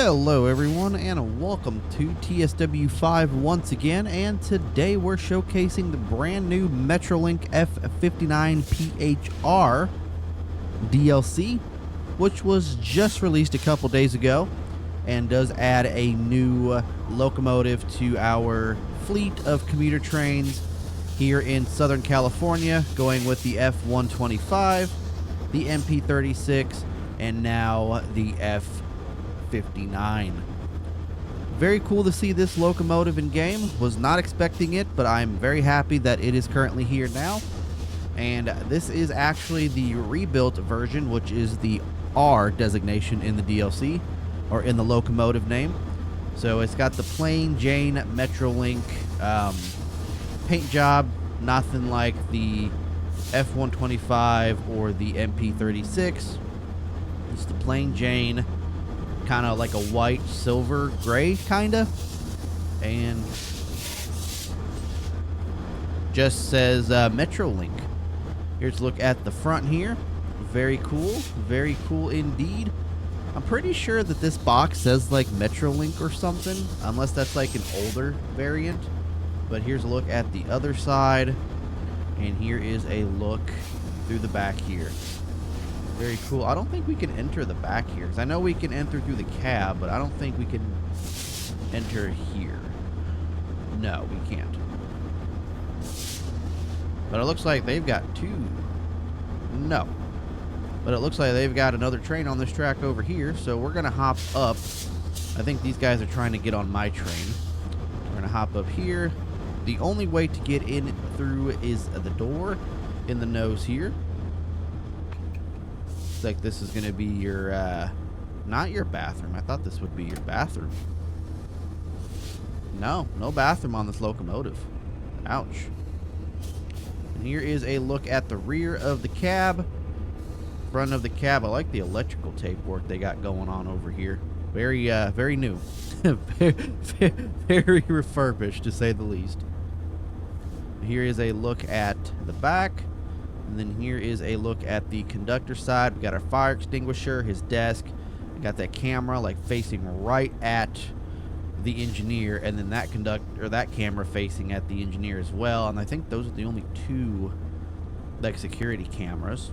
Hello everyone and welcome to TSW5 once again, and today we're showcasing the brand new Metrolink F59PHR DLC, which was just released a couple days ago and does add a new locomotive to our fleet of commuter trains here in Southern California, going with the F125, the MP36, and now the F59. Very cool to see this locomotive in game. Was not expecting it, but I'm very happy that it is currently here now. And this is actually the rebuilt version, which is the R designation in the DLC, or in the locomotive name. So it's got the plain Jane Metrolink paint job, nothing like the F125 or the MP36. It's the plain Jane, kind of like a white, silver, gray, kind of. And just says Metrolink. Here's a look at the front here. Very cool indeed. I'm pretty sure that this box says like Metrolink or something, unless that's like an older variant. But here's a look at the other side, and here is a look through the back here. Very cool. I don't think we can enter the back here, because I know we can enter through the cab, but I don't think we can enter here. No, we can't. But it looks like they've got two. No. But it looks like they've got another train on this track over here, so we're going to hop up. I think these guys are trying to get on my train. We're going to hop up here. The only way to get in through is the door in the nose here. Looks like this is going to be your, not your bathroom. I thought this would be your bathroom. No bathroom on this locomotive. Ouch. And here is a look at the rear of the cab. Front of the cab. I like the electrical tape work they got going on over here. Very new. very refurbished, to say the least. Here is a look at the back. And then here is a look at the conductor side. We got our fire extinguisher, his desk. We got that camera like facing right at the engineer, and then that that camera facing at the engineer as well. And I think those are the only two like security cameras.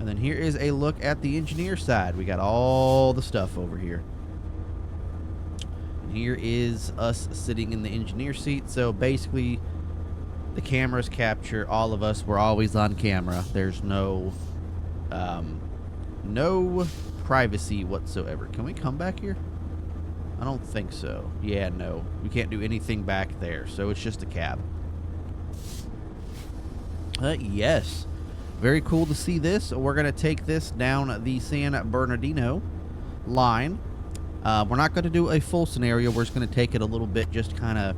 And then here is a look at the engineer side. We got all the stuff over here. And here is us sitting in the engineer seat. So basically, the cameras capture all of us. We're always on camera. There's no privacy whatsoever. Can we come back here? I don't think so. Yeah, no. We can't do anything back there. So it's just a cab. Yes. Very cool to see this. We're going to take this down the San Bernardino line. We're not going to do a full scenario. We're just going to take it a little bit, just kind of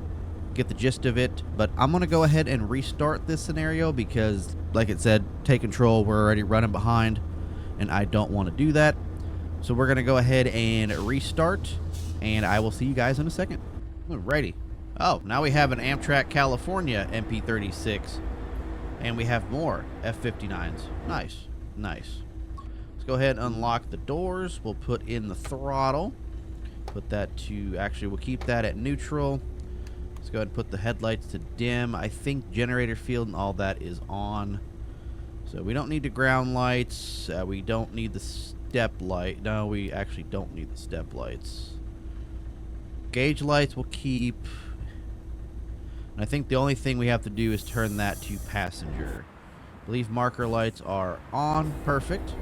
get the gist of it. But I'm going to go ahead and restart this scenario because, like it said, take control. We're already running behind, and I don't want to do that. So we're going to go ahead and restart, and I will see you guys in a second. Alrighty. Oh, now we have an Amtrak California MP36. And we have more F59s. Nice. Let's go ahead and unlock the doors. We'll put in the throttle. Put that to, actually, we'll keep that at neutral. Let's go ahead and put the headlights to dim. I think generator field and all that is on. So we don't need the ground lights. We don't need the step light. No, we actually don't need the step lights. Gauge lights we'll keep. I think the only thing we have to do is turn that to passenger. I believe marker lights are on. Perfect.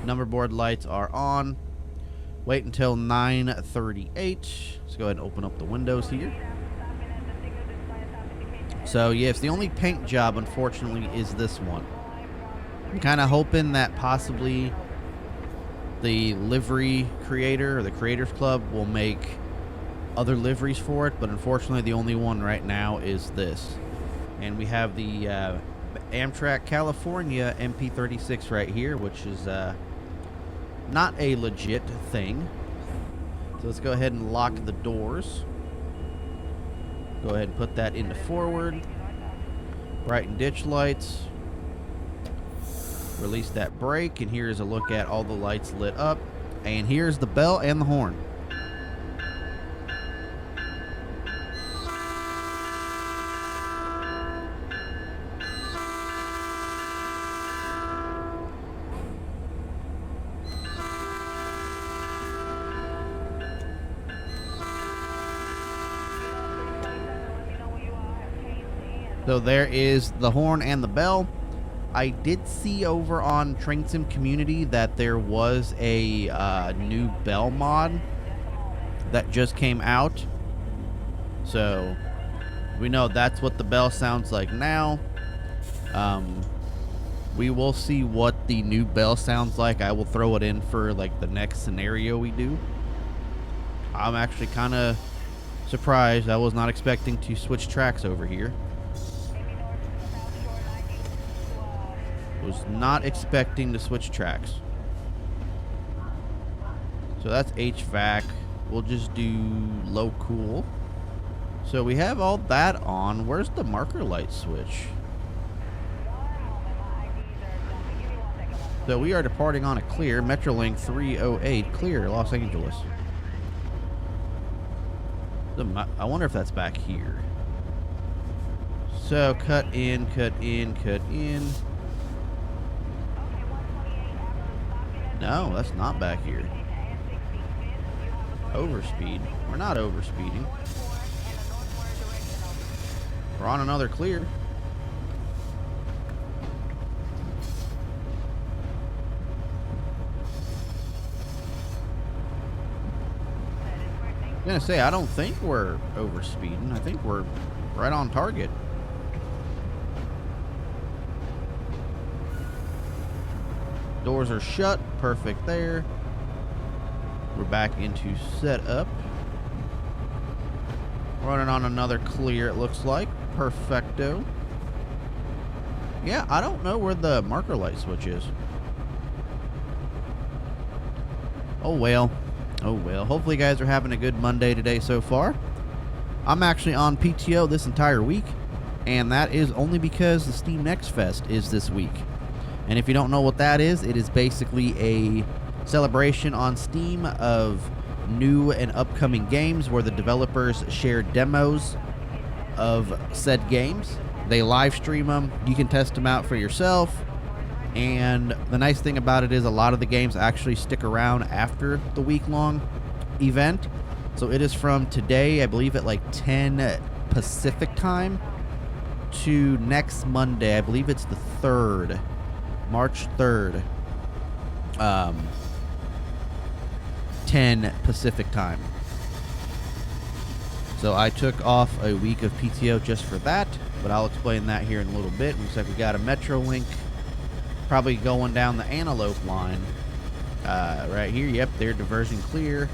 Number board lights are on. Wait until 9:38. Let's go ahead and open up the windows here. So, yes, the only paint job, unfortunately, is this one. I'm kind of hoping that possibly the livery creator or the Creators Club will make other liveries for it, but unfortunately the only one right now is this. And we have the Amtrak California MP36 right here, which is not a legit thing. So let's go ahead and lock the doors. Go ahead and put that into forward. Brighten ditch lights. Release that brake, and here is a look at all the lights lit up. And here's the bell and the horn. So there is the horn and the bell. I did see over on Train Sim Community that there was a new bell mod that just came out. So we know that's what the bell sounds like now. We will see what the new bell sounds like. I will throw it in for like the next scenario we do. I'm actually kind of surprised. I was not expecting to switch tracks over here. Was not expecting to switch tracks. So that's HVAC. We'll just do low cool. So we have all that on. Where's the marker light switch? So we are departing on a clear. Metrolink 308 clear, Los Angeles. I wonder if that's back here. So cut in, cut in, cut in. No, that's not back here. Overspeed. We're not overspeeding. We're on another clear. I'm gonna say, I don't think we're overspeeding. I think we're right on target. Doors are shut. Perfect there. We're back into setup. Running on another clear, it looks like. Perfecto. Yeah, I don't know where the marker light switch is. Oh well. Oh well. Hopefully you guys are having a good Monday today so far. I'm actually on PTO this entire week, and that is only because the Steam Next Fest is this week. And if you don't know what that is, it is basically a celebration on Steam of new and upcoming games where the developers share demos of said games. They live stream them. You can test them out for yourself. And the nice thing about it is a lot of the games actually stick around after the week-long event. So it is from today, I believe at like 10 Pacific time, to next Monday. I believe it's the 3rd. March 3rd, 10 Pacific time. So I took off a week of PTO just for that, but I'll explain that here in a little bit. Looks like we got a Metrolink probably going down the Antelope line right here. Yep, they're diversion clear.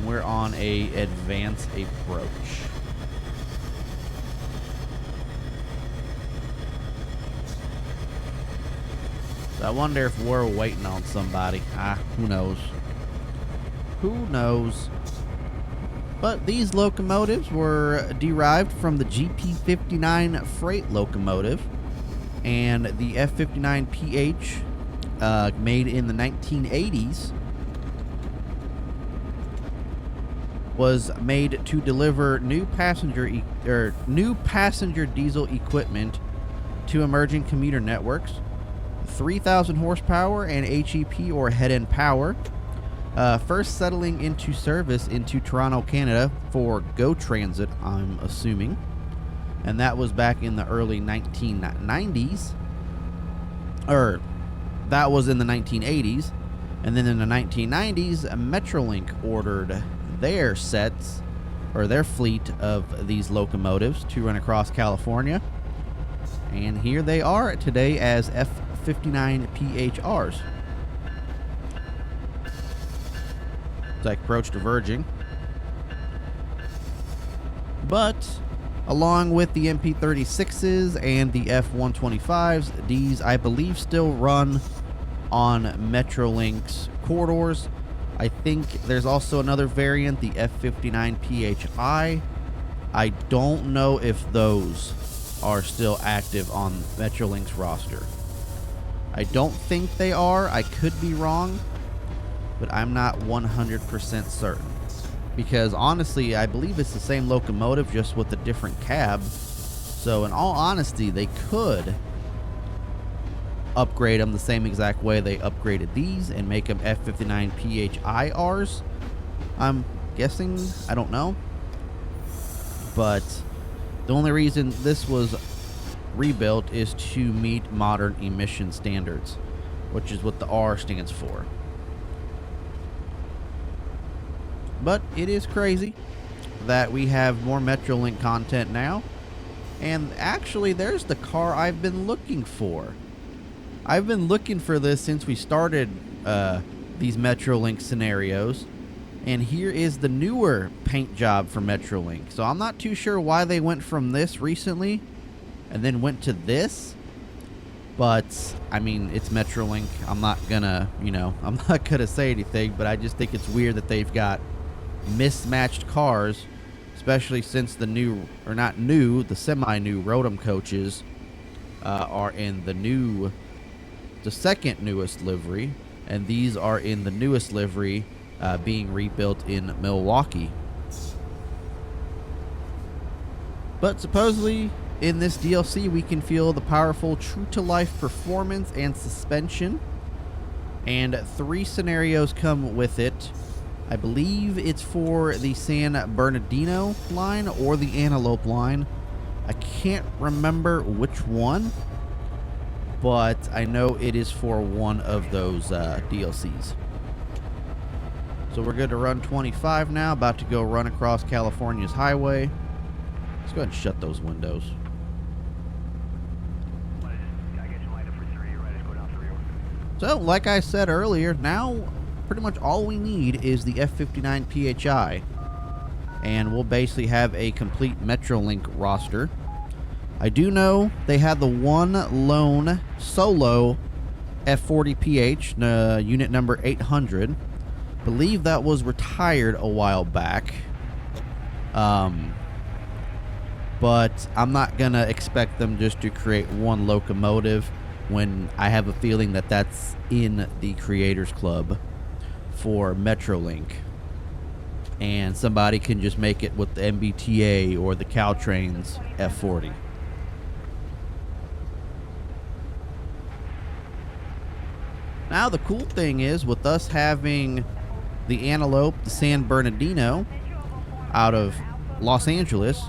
We're on a advance approach. I wonder if we're waiting on somebody. Who knows? Who knows? But these locomotives were derived from the GP59 freight locomotive and the F59PH made in the 1980s was made to deliver new passenger diesel equipment to emerging commuter networks. 3,000 horsepower and HEP or head-end power. First settling into service into Toronto, Canada for GO Transit, I'm assuming. And that was back in the early 1990s. Or, that was in the 1980s. And then in the 1990s, Metrolink ordered their sets, or their fleet of these locomotives to run across California. And here they are today as F59PHRs. As I approach diverging. But along with the MP36s and the F125s, these I believe still run on Metrolink's corridors. I think there's also another variant, the F59PHI. I don't know if those are still active on Metrolink's roster. I don't think they are. I could be wrong. but I'm not 100% certain. Because honestly, I believe it's the same locomotive, just with a different cab. So in all honesty, they could upgrade them the same exact way they upgraded these and make them F59PHRs. I'm guessing, I don't know. But the only reason this was rebuilt is to meet modern emission standards, which is what the R stands for. But it is crazy that we have more Metrolink content now. And actually, there's the car I've been looking for. I've been looking for this since we started these Metrolink scenarios. And here is the newer paint job for Metrolink. So I'm not too sure why they went from this recently and then went to this. But, I mean, it's Metrolink. I'm not gonna, I'm not gonna say anything. But I just think it's weird that they've got mismatched cars, especially since the new, or not new, the semi-new Rotom coaches are in the second newest livery, and these are in the newest livery being rebuilt in Milwaukee. But supposedly in this DLC we can feel the powerful true-to-life performance and suspension, and 3 scenarios come with it. I believe it's for the San Bernardino line or the Antelope line. I can't remember which one, but I know it is for one of those DLCs. So we're good to run 25 now, about to go run across California's highway. Let's go ahead and shut those windows. So, like I said earlier, now pretty much all we need is the F59PHI, and we'll basically have a complete Metrolink roster. I do know they had the one lone solo F40PH, unit number 800. Believe that was retired a while back. But I'm not gonna expect them just to create one locomotive when I have a feeling that that's in the Creators Club for Metrolink, and somebody can just make it with the MBTA or the Caltrain's F40. Now the cool thing is, with us having the Antelope, the San Bernardino out of Los Angeles,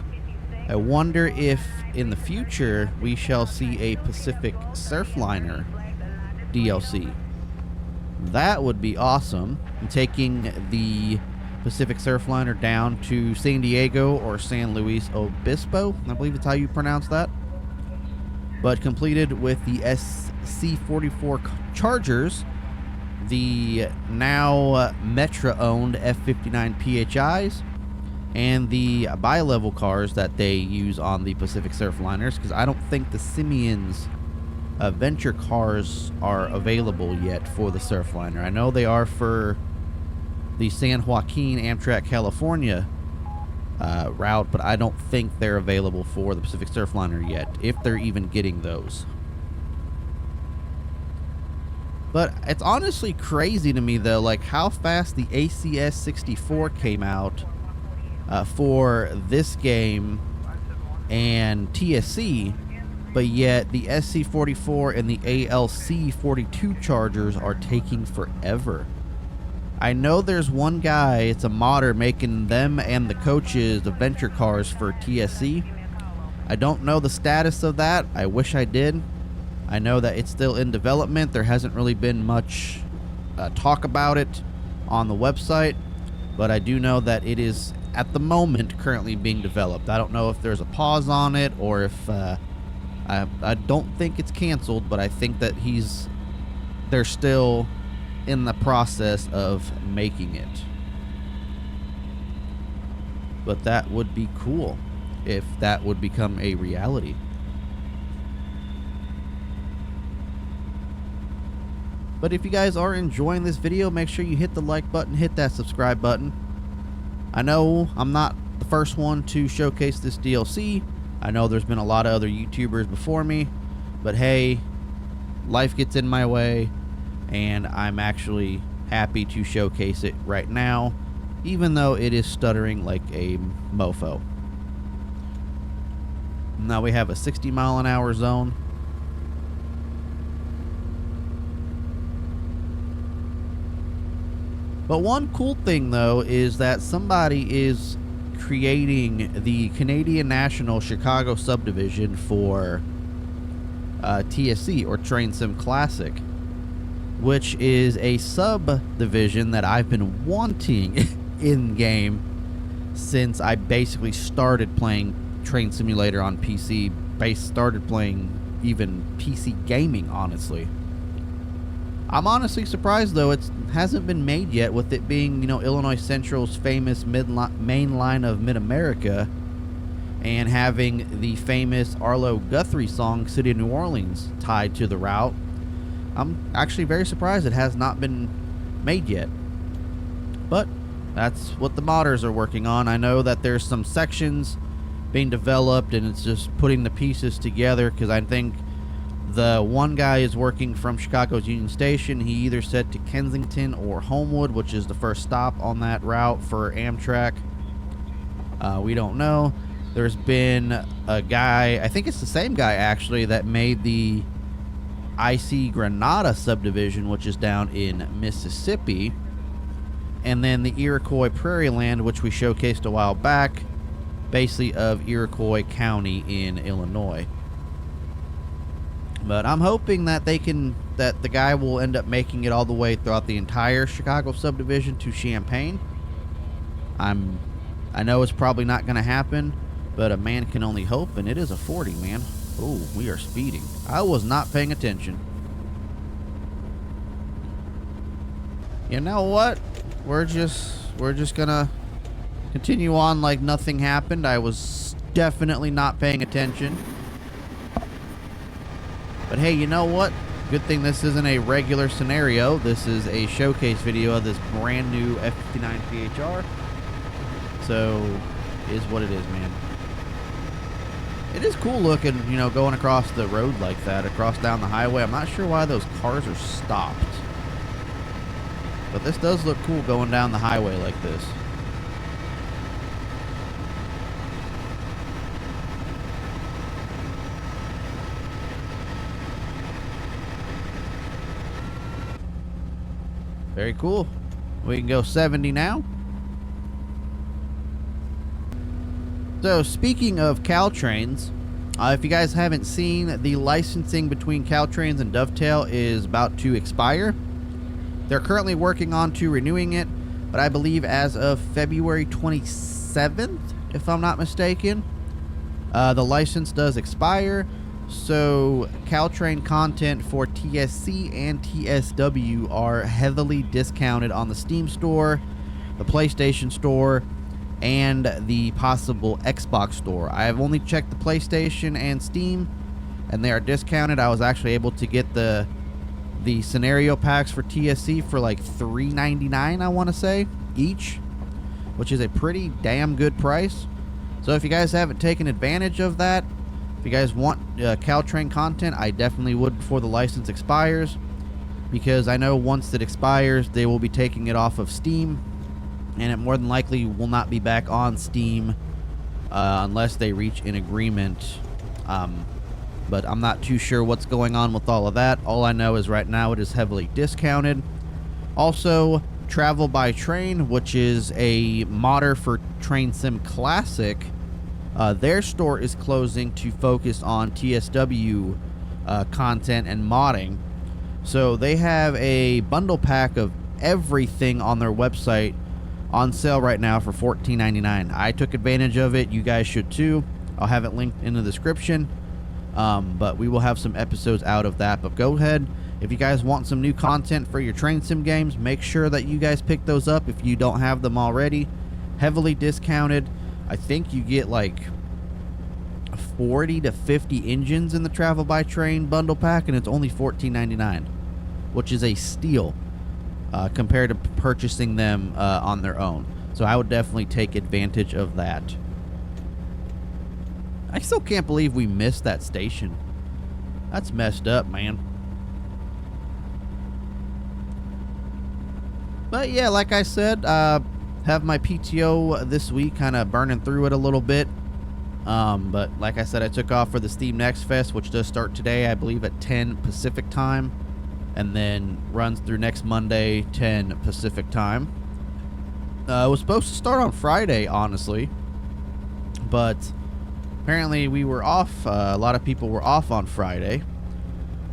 I wonder if in the future we shall see a Pacific Surfliner DLC. That would be awesome. I'm taking the Pacific Surfliner down to San Diego or San Luis Obispo, I believe it's how you pronounce that. But completed with the SC44 Chargers, the now Metra-owned F59PHIs, and the bi-level cars that they use on the Pacific Surfliners, because I don't think the Simeon's Venture cars are available yet for the Surfliner. I know they are for the San Joaquin Amtrak California route, but I don't think they're available for the Pacific Surfliner yet, if they're even getting those. But it's honestly crazy to me, though, like how fast the ACS 64 came out for this game and TSC, but yet the SC44 and the ALC42 Chargers are taking forever. I know there's one guy, it's a modder, making them and the coaches the venture cars for TSC. I don't know the status of that. I wish I did. I know that it's still in development. There hasn't really been much talk about it on the website, but I do know that it is at the moment currently being developed. I don't know if there's a pause on it or if I don't think it's canceled, but I think that they're still in the process of making it. But that would be cool if that would become a reality. But if you guys are enjoying this video, make sure you hit the like button, hit that subscribe button. I know I'm not the first one to showcase this DLC. I know there's been a lot of other YouTubers before me, but hey, life gets in my way, and I'm actually happy to showcase it right now, even though it is stuttering like a mofo. Now we have a 60-mile-an-hour zone. But one cool thing, though, is that somebody is creating the Canadian National Chicago subdivision for TSC, or Train Sim Classic, which is a subdivision that I've been wanting in-game since I basically started playing Train Simulator on PC. Started playing even PC gaming, honestly. I'm honestly surprised, though, it hasn't been made yet, with it being, you know, Illinois Central's famous main line of Mid-America, and having the famous Arlo Guthrie song, City of New Orleans, tied to the route. I'm actually very surprised it has not been made yet. But that's what the modders are working on. I know that there's some sections being developed, and it's just putting the pieces together, because I think the one guy is working from Chicago's Union Station. He either said to Kensington or Homewood, which is the first stop on that route for Amtrak. We don't know. There's been a guy, I think it's the same guy actually, that made the IC Granada subdivision, which is down in Mississippi. And then the Iroquois Prairie Land, which we showcased a while back, basically of Iroquois County in Illinois. But I'm hoping that that the guy will end up making it all the way throughout the entire Chicago subdivision to Champaign. I know it's probably not going to happen, but a man can only hope, and it is a 40, man. Oh, we are speeding. I was not paying attention. You know what? We're just gonna continue on like nothing happened. I was definitely not paying attention. But hey, you know what? Good thing this isn't a regular scenario. This is a showcase video of this brand new F59PHR. So, it is what it is, man. It is cool looking, you know, going across the road like that, across down the highway. I'm not sure why those cars are stopped. But this does look cool going down the highway like this. Very cool. We can go 70 now. So, speaking of Caltrains, if you guys haven't seen, the licensing between Caltrains and Dovetail is about to expire. They're currently working on renewing it, but I believe as of February 27th, if I'm not mistaken, the license does expire. So Caltrain content for TSC and TSW are heavily discounted on the Steam store, the PlayStation store, and the possible Xbox store. I have only checked the PlayStation and Steam, and they are discounted. I was actually able to get the scenario packs for TSC for like $3.99, I want to say, each, which is a pretty damn good price. So if you guys haven't taken advantage of that, if you guys want Caltrain content, I definitely would before the license expires, because I know once it expires, they will be taking it off of Steam, and it more than likely will not be back on Steam unless they reach an agreement. But I'm not too sure what's going on with all of that. All I know is right now it is heavily discounted. Also, Travel by Train, which is a modder for Train Sim Classic, their store is closing to focus on TSW content and modding. So they have a bundle pack of everything on their website on sale right now for $14.99. I took advantage of it. You guys should too. I'll have it linked in the description. But we will have some episodes out of that. But go ahead, if you guys want some new content for your Train Sim games, make sure that you guys pick those up if you don't have them already. Heavily discounted. I think you get like 40 to 50 engines in the Travel by Train bundle pack, and it's only $14.99, which is a steal compared to purchasing them on their own. So I would definitely take advantage of that. I still can't believe we missed that station. That's messed up, man. But yeah, like I said, have my PTO this week, kind of burning through it a little bit. But like I said, I took off for the Steam Next Fest, which does start today, I believe, at 10 Pacific time, and then runs through next Monday, 10 Pacific time. It was supposed to start on Friday, honestly, but apparently we were off. A lot of people were off on Friday,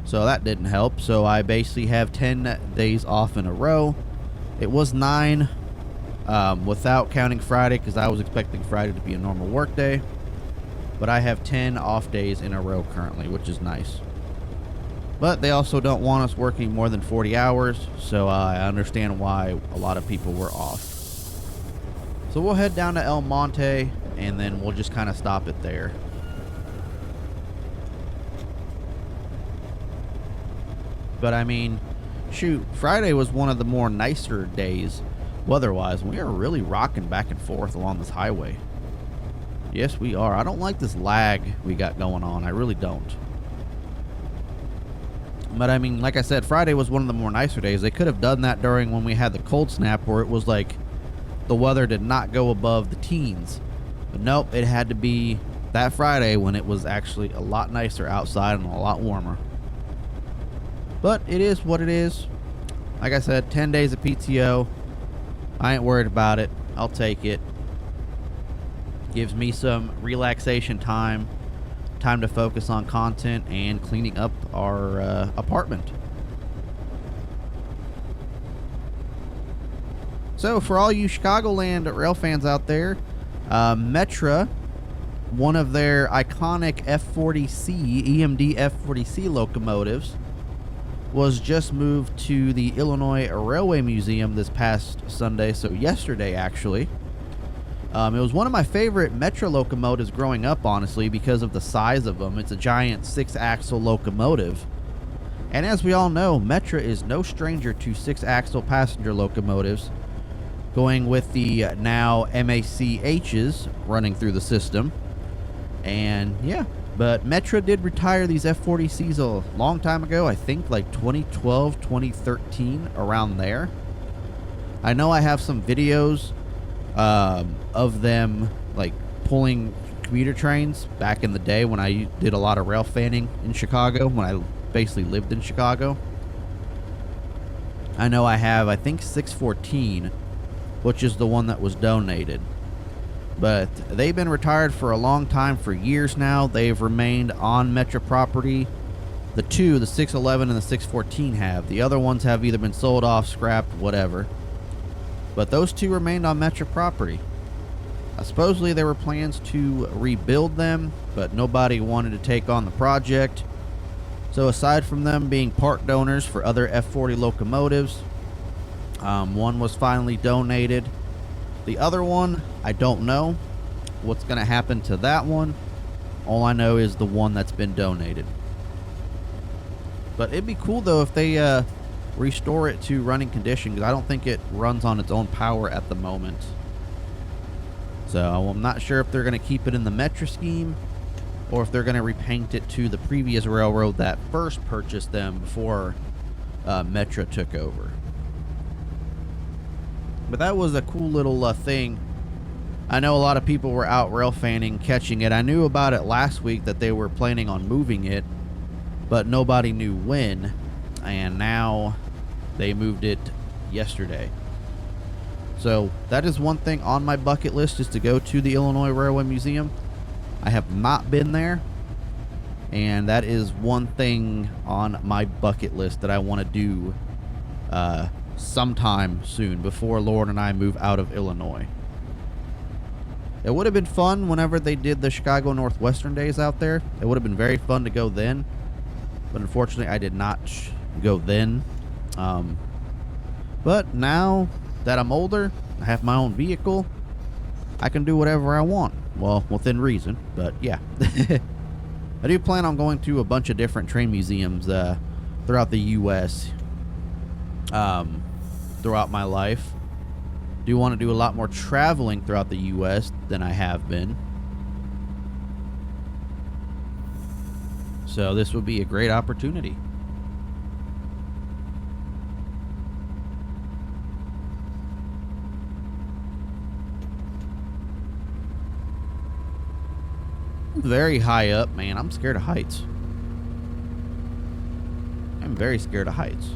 so that didn't help. So I basically have 10 days off in a row. It was 9 without counting Friday, because I was expecting Friday to be a normal work day. But I have 10 off days in a row currently, which is nice. But they also don't want us working more than 40 hours, so I understand why a lot of people were off. So we'll head down to El Monte, and then we'll just kind of stop it there. But I mean, shoot, Friday was one of the more nicer days weather-wise. We are really rocking back and forth along this highway. Yes, we are. I don't like this lag we got going on. I really don't. But I mean, like I said, Friday was one of the more nicer days. They could have done that during when we had the cold snap, where it was like the weather did not go above the teens. But nope, it had to be that Friday when it was actually a lot nicer outside and a lot warmer. But it is what it is. Like I said, 10 days of PTO. I ain't worried about it. I'll take it. Gives me some relaxation time to focus on content and cleaning up our apartment. So for all you Chicagoland rail fans out there, Metra, one of their iconic F40C, EMD F40C locomotives, was just moved to the Illinois Railway Museum this past Sunday, so yesterday actually. It was one of my favorite Metra locomotives growing up, honestly, because of the size of them. It's a giant 6-axle locomotive. And as we all know, Metra is no stranger to 6-axle passenger locomotives, going with the now MACHs running through the system. And yeah, but Metra did retire these F40Cs a long time ago. I think like 2012, 2013, around there. I know I have some videos of them like pulling commuter trains back in the day when I did a lot of rail fanning in Chicago, when I basically lived in Chicago. I know I have, I think, 614, which is the one that was donated. But they've been retired for a long time, for years now. They've remained on Metra property. The 611 and the 614 have. The other ones have either been sold off, scrapped, whatever. But those 2 remained on Metra property. Supposedly there were plans to rebuild them, but nobody wanted to take on the project. So aside from them being part donors for other F40 locomotives, one was finally donated. The other one, I don't know what's going to happen to that one. All I know is the one that's been donated. But it'd be cool though if they restore it to running condition, because I don't think it runs on its own power at the moment. So I'm not sure if they're going to keep it in the Metra scheme, or if they're going to repaint it to the previous railroad that first purchased them before Metra took over. But that was a cool little thing. I know a lot of people were out rail fanning, catching it. I knew about it last week that they were planning on moving it, but nobody knew when. And now they moved it yesterday. So that is one thing on my bucket list, is to go to the Illinois Railway Museum. I have not been there, and that is one thing on my bucket list that I want to do sometime soon, before Lauren and I move out of Illinois. It would have been fun whenever they did the Chicago Northwestern days out there. It would have been very fun to go then, but unfortunately I did not go then. But now that I'm older, I have my own vehicle, I can do whatever I want. Well, within reason, but yeah. I do plan on going to a bunch of different train museums throughout the U.S. Throughout my life. Do want to do a lot more traveling throughout the U.S. than I have been. So this would be a great opportunity. Very high up, man. I'm scared of heights. I'm very scared of heights.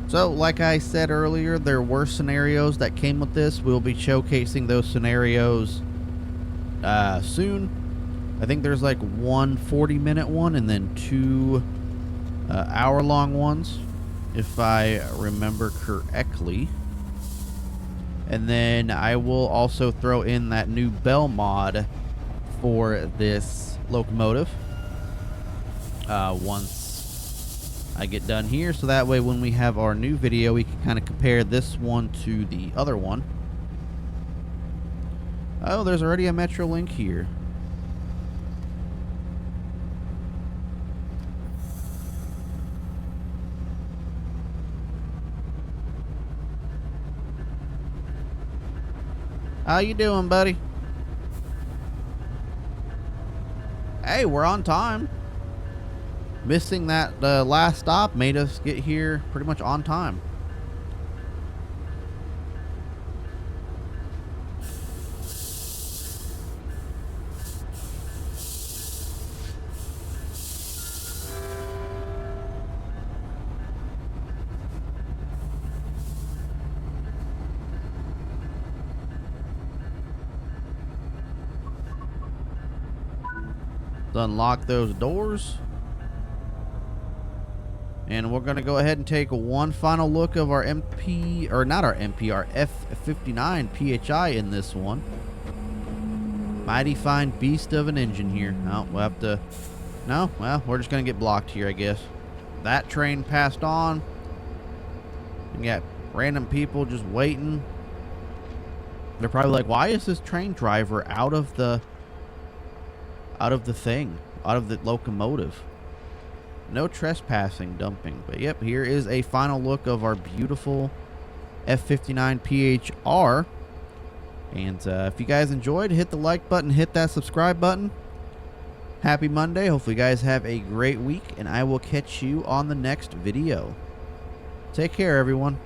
So, like I said earlier, there were scenarios that came with this. We'll be showcasing those scenarios soon. I think there's like one 40-minute one and then two hour-long ones, if I remember correctly. And then I will also throw in that new bell mod for this locomotive once I get done here, so that way when we have our new video we can kind of compare this one to the other one. Oh, there's already a Metrolink here. How you doing, buddy? Hey, we're on time. Missing that last stop made us get here pretty much on time. Let's unlock those doors. And we're going to go ahead and take one final look of our MP, or not our MP, our F59PHR in this one. Mighty fine beast of an engine here. Oh, we'll have to... No? Well, we're just going to get blocked here, I guess. That train passed on. We got random people just waiting. They're probably like, why is this train driver out of the locomotive? No trespassing, dumping. But yep, here is a final look of our beautiful F59PHR. And if you guys enjoyed, hit the like button, hit that subscribe button. Happy Monday. Hopefully you guys have a great week, and I will catch you on the next video. Take care, everyone.